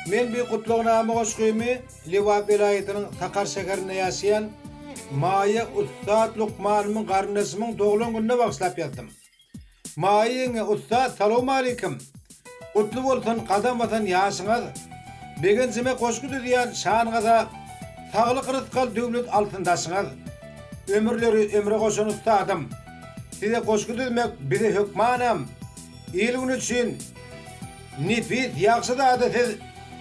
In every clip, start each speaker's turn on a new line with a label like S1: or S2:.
S1: Men bir kutluğuna hoşgörümü Liva vilayetinin Takar şekerinde yaşayan Maya Ustad Lukman'ın karnısının doğulun gününe bakslap yattım. Maya'nın Ustad salamu aleyküm. Kutlu olsun kadam vatan yaşınız. Begenzime koşkudu diyen şanınıza sağlık rızkal devlet altındasınız. Ömürleri ömre koşun ustadım. Size koşkudu demek bize hükmanım. İyiliğin için nefis yaksı da adetiz.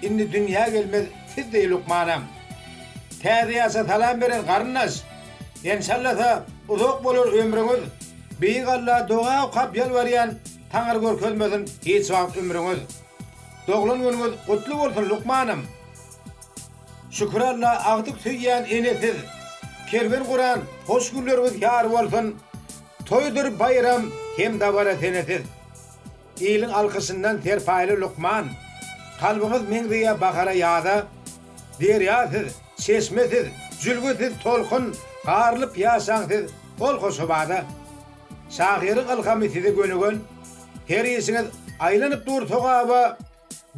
S1: İndi dünya gelmez siz değil Lukmanım. Tədiyasa talan veren karınız. İnşallah da uzak olur ömrünüz. Büyük Allah doğa kap yalvarayan Tanrı görkezmedin hiç vakit ömrünüz. Doğulun gününüz kutlu olsun Lukmanım. Şükür Allah ağdık süyyen enesiz. Kerven kuran hoş günleriniz yar olsun. Toydur bayram hem davara senesiz. İyiliğin alkısından terfaylı Lukman. Kalbiniz mengdiye bakara yağda. Deryasız, çeşmesiz, zülgüsiz tolkun, qarlıp yasansız, ol koşubada. Şahirin alkamisizi gönügün, her iyisiniz aylanıp dur toğaba,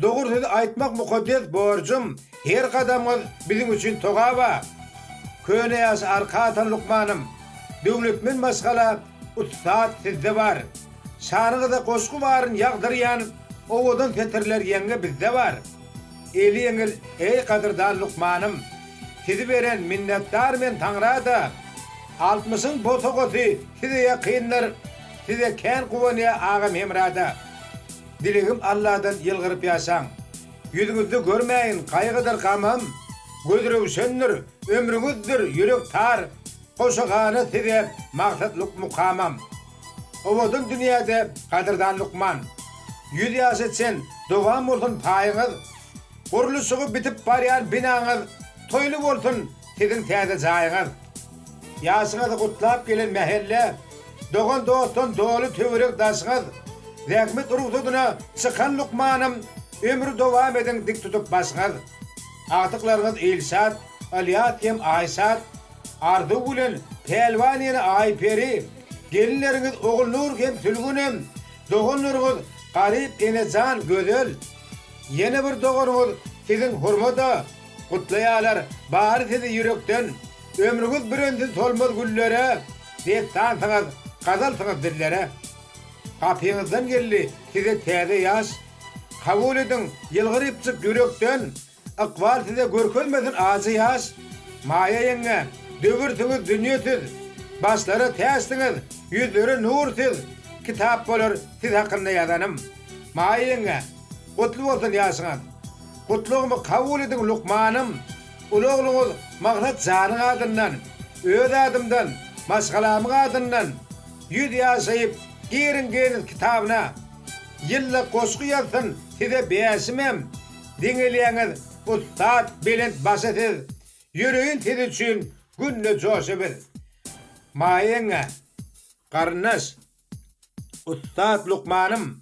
S1: doğur sizi aytmak mukaddes borcum, her kadamız bizim için toğaba. Köne yas arka atan Lukmanım, devletmin maskala, ustad sizde var. Şanınıza koşku varın yağdırıyan, oğudun fetirler yenge bizde var. Eli yengil, ey kadırdan Lukmanım, sizi veren minnettar men Tanrı'da. 60'ın botokosi size yakınlar, size ken kuvvaniye ağam hemrada. Dilegim Allah'dan yılgırıp yaşan. Yüzünüzü görmeyin, kaygıdır kamam. Gözürü söndür, ömrünüzdür, yürek tar. Koşuğanı size maksatlık mukamam. Ovodun dünyada kadırdan Lukman. 100 yaş etsen, doğan olsun payınız. Kuruluşuğu bitip barayan binanız, toylu olsun sizin təze cayınız. Yaşınızı kutlap gelin mehelle, doğun dostun doğulu tüvürük daşınız. Zahmet ruhsuduna çıkan Lukmanım, ömrü devam edin dik tutup başınız. Artıklarınız İlsat, Aliyat hem Aysat, ardı bulen pelvan yeni Ayperi, gelinleriniz oğul Nur hem Sülgünüm, doğun nurunuz garip enecan gödül. Yeni bir doğurunuz sizin hurmada, kutlayalar bahar sizi yürekten, ömrünüz bir önsiz solmaz güllere, destansınız, kazalsınız dillere. Kapınızdan geldi size təze yaş, kabul edin yılgırıp çık yürekten, akval size görkezmesin ağzı yaş. Maya yenge, dövürsünüz dünyasız, başları tersiniz, yüzleri nursuz, kitap olur siz hakkında yazanım. Maya yenge, kutlu olsun yaşınız. Kutluğumu kabul edin Lukmanım. Uluğluğuz maksat canın adından, öz adımdan, maskalamın adından 100 yaşayıp girin kitabına. Yılla koşku yazsın size beğensimem. Dinleyeniz ustad bilint basitiz. Yürüyün siz için günlü coşubir. Mayenge, karınız, ustad Lukmanım.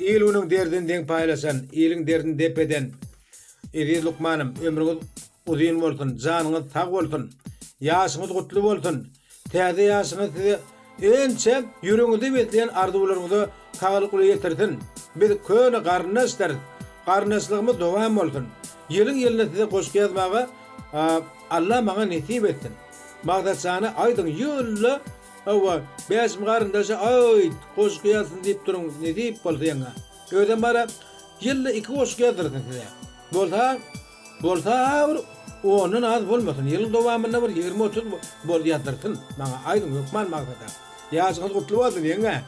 S1: İyiliğinin derdinden paylaşan, iyiliğin derdini depeden. Eri Lukmanım, ömrünüz uzun olsun, canınız sağ olsun, yaşınız kutlu olsun. Təze yaşınız size ençe yüreğinizi betleyen arzularınızı sağlıklı getirsin. Biz köne karnışlar, karnışlığımız devam olsun. Yılın yılına size koşku yazmağa Allah bana nasip etsin. Mağdasana aydın yılla Ava, beşim karındaşı ay koşku yazsın deyip durun, ne deyip bolsa yana. Öden bana yılla 2 koşku yazdırsın size. Bolsa onun az olmasın. Yılın devamında bir 20-30 bol yazdırsın. Bana aydın Lukman mağdada. Yaşınız kutlu olsun yana.